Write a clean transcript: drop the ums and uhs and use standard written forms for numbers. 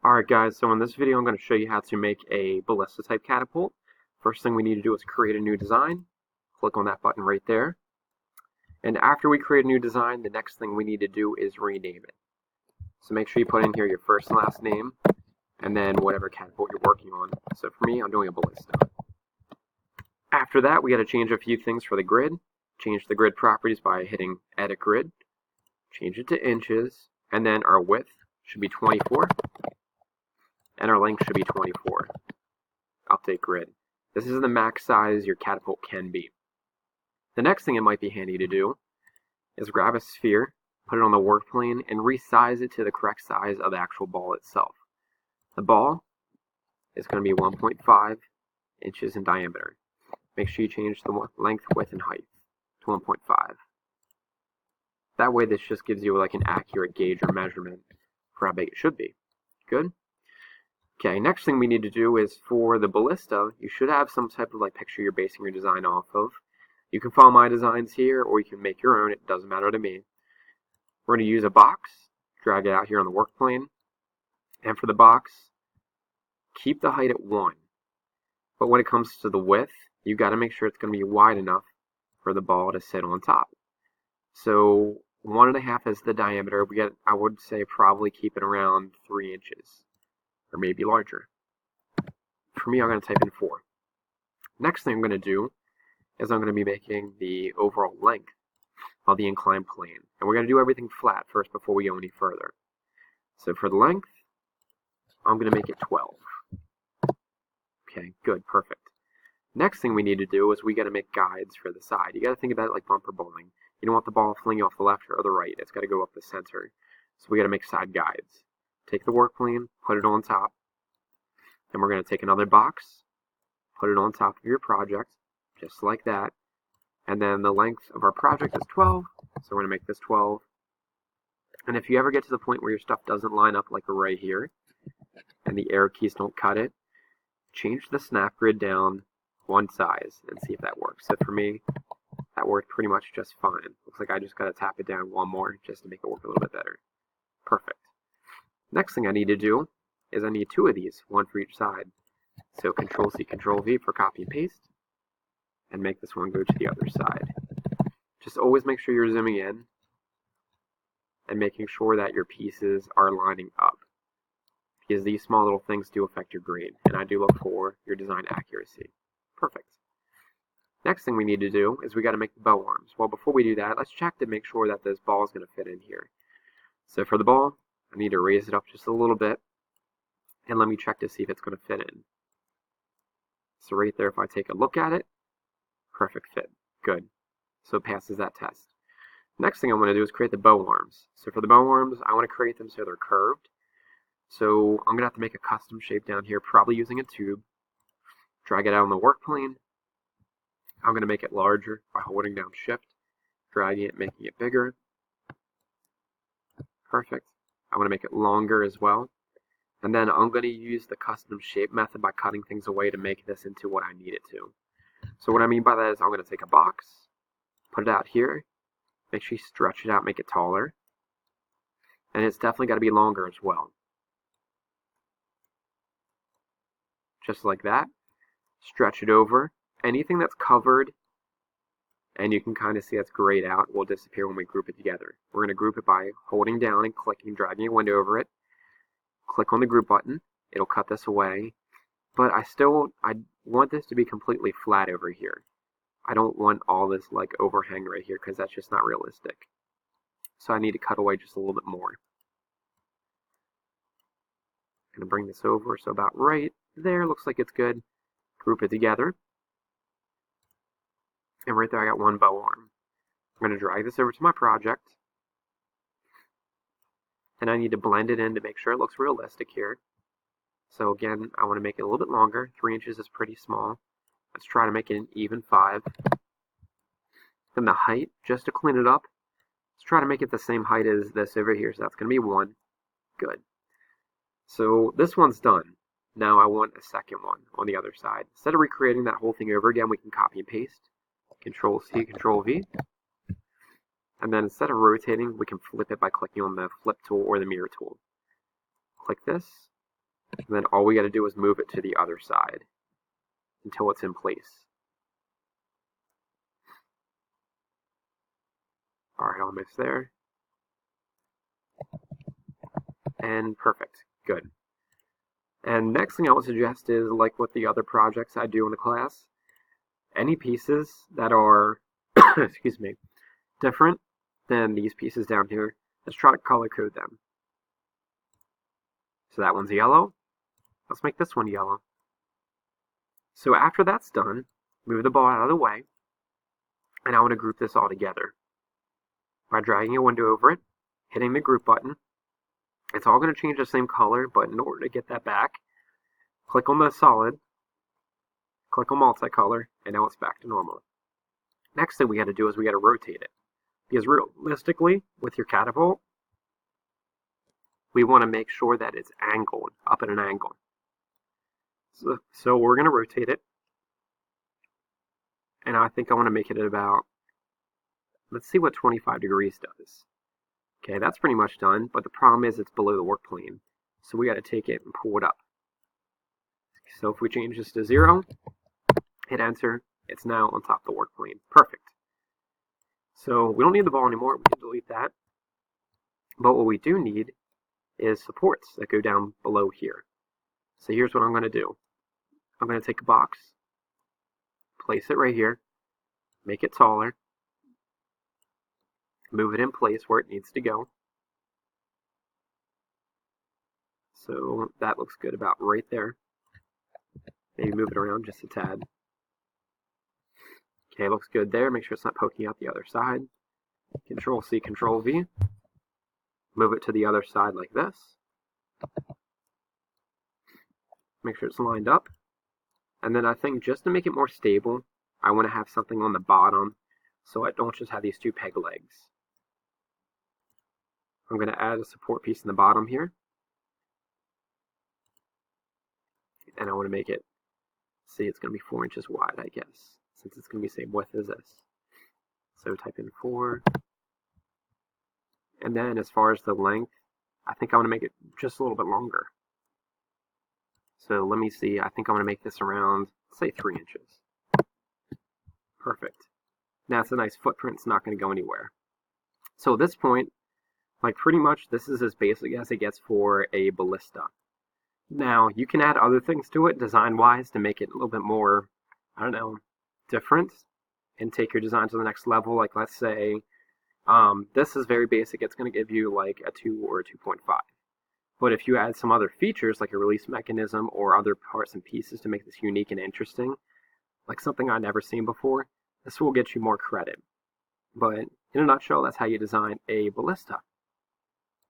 Alright guys, so in this video I'm going to show you how to make a Ballista type catapult. First thing we need to do is create a new design. Click on that button right there. And after we create a new design, the next thing we need to do is rename it. So make sure you put in here your first and last name, and then whatever catapult you're working on. So for me, I'm doing a Ballista. After that, we got to change a few things for the grid. Change the grid properties by hitting Edit Grid. Change it to inches, and then our width should be 24. And our length should be 24. Update grid. This is the max size your catapult can be. The next thing it might be handy to do is grab a sphere, put it on the work plane, and resize it to the correct size of the actual ball itself. The ball is going to be 1.5 inches in diameter. Make sure you change the length, width, and height to 1.5. That way this just gives you like an accurate gauge or measurement for how big it should be. Good? Okay, next thing we need to do is for the Ballista, you should have some type of like picture you're basing your design off of. You can follow my designs here, or you can make your own. It doesn't matter to me. We're going to use a box, drag it out here on the work plane, and for the box, keep the height at 1. But when it comes to the width, you've got to make sure it's going to be wide enough for the ball to sit on top. So 1.5 is the diameter. I would say probably keep it around 3 inches. Or maybe larger. For me, I'm going to type in 4. Next thing I'm going to do is I'm going to be making the overall length of the inclined plane. And we're going to do everything flat first before we go any further. So for the length, I'm going to make it 12. Okay, good, perfect. Next thing we need to do is we got to make guides for the side. You got to think about it like bumper bowling. You don't want the ball flinging off the left or the right. It's got to go up the center. So we got to make side guides. Take the work plane, put it on top, and we're going to take another box, put it on top of your project, just like that, and then the length of our project is 12, so we're going to make this 12. And if you ever get to the point where your stuff doesn't line up like right here, and the arrow keys don't cut it, change the snap grid down one size and see if that works. So for me, that worked pretty much just fine. Looks like I just got to tap it down one more just to make it work a little bit better. Perfect. Next thing I need to do is I need 2 of these, one for each side. So Control-C, Control-V for copy and paste, and make this one go to the other side. Just always make sure you're zooming in and making sure that your pieces are lining up, because these small little things do affect your grade, and I do look for your design accuracy. Perfect. Next thing we need to do is we got to make the bow arms. Well, before we do that, let's check to make sure that this ball is going to fit in here. So for the ball, I need to raise it up just a little bit, and let me check to see if it's going to fit in. So right there, if I take a look at it, perfect fit. Good. So it passes that test. Next thing I want to do is create the bow arms. So for the bow arms, I want to create them so they're curved. So I'm going to have to make a custom shape down here, probably using a tube. Drag it out on the work plane. I'm going to make it larger by holding down Shift, dragging it, making it bigger. Perfect. I want to make it longer as well. And then I'm going to use the custom shape method by cutting things away to make this into what I need it to. So what I mean by that is I'm going to take a box, put it out here, make sure you stretch it out, make it taller. And it's definitely got to be longer as well. Just like that. Stretch it over. Anything that's covered and you can kind of see that's grayed out will disappear when we group it together. We're going to group it by holding down and clicking, dragging a window over it. Click on the group button. It'll cut this away. But I want this to be completely flat over here. I don't want all this like overhang right here because that's just not realistic. So I need to cut away just a little bit more. I'm going to bring this over so about right there. Looks like it's good. Group it together. And right there I got one bow arm. I'm going to drag this over to my project. And I need to blend it in to make sure it looks realistic here. So again, I want to make it a little bit longer. 3 inches is pretty small. Let's try to make it an even 5. Then the height, just to clean it up, let's try to make it the same height as this over here. So that's going to be 1. Good. So this one's done. Now I want a second one on the other side. Instead of recreating that whole thing over again, we can copy and paste. Control-C, Control-V. And then instead of rotating, we can flip it by clicking on the flip tool or the mirror tool. Click this, And then all we got to do is move it to the other side until it's in place. Alright, almost there. And perfect. Good. And next thing I would suggest is, like with the other projects I do in the class, any pieces that are, excuse me, different than these pieces down here, let's try to color code them. So that one's yellow. Let's make this one yellow. So after that's done, move the ball out of the way, and I want to group this all together by dragging a window over it, hitting the group button. It's all going to change the same color, but in order to get that back, click on the solid, click on multicolor, and now it's back to normal. Next thing we got to do is we got to rotate it. Because realistically, with your catapult, we want to make sure that it's angled, up at an angle. So we're going to rotate it. And I think I want to make it at about, let's see what 25 degrees does. Okay, that's pretty much done, but the problem is it's below the work plane. So we got to take it and pull it up. So if we change this to 0, hit enter, it's now on top of the work plane. Perfect. So we don't need the ball anymore, we can delete that. But what we do need is supports that go down below here. So here's what I'm going to do. I'm going to take a box, place it right here, make it taller, move it in place where it needs to go. So that looks good about right there. Maybe move it around just a tad. Okay, looks good there. Make sure it's not poking out the other side. Control C, Control V. Move it to the other side like this. Make sure it's lined up. And then I think just to make it more stable, I want to have something on the bottom so I don't just have these two peg legs. I'm going to add a support piece in the bottom here. And I want to make it, see, it's going to be 4 inches wide, I guess, since it's going to be the same width as this. So type in 4. And then as far as the length, I think I want to make it just a little bit longer. So let me see, I think I want to make this around, say 3 inches. Perfect. Now it's a nice footprint, it's not going to go anywhere. So at this point, like pretty much this is as basic as it gets for a ballista. Now, you can add other things to it design-wise to make it a little bit more, I don't know, different and take your design to the next level. Like let's say this is very basic, it's going to give you like a 2 or a 2.5. But if you add some other features like a release mechanism or other parts and pieces to make this unique and interesting, like something I've never seen before, this will get you more credit. But in a nutshell, that's how you design a ballista.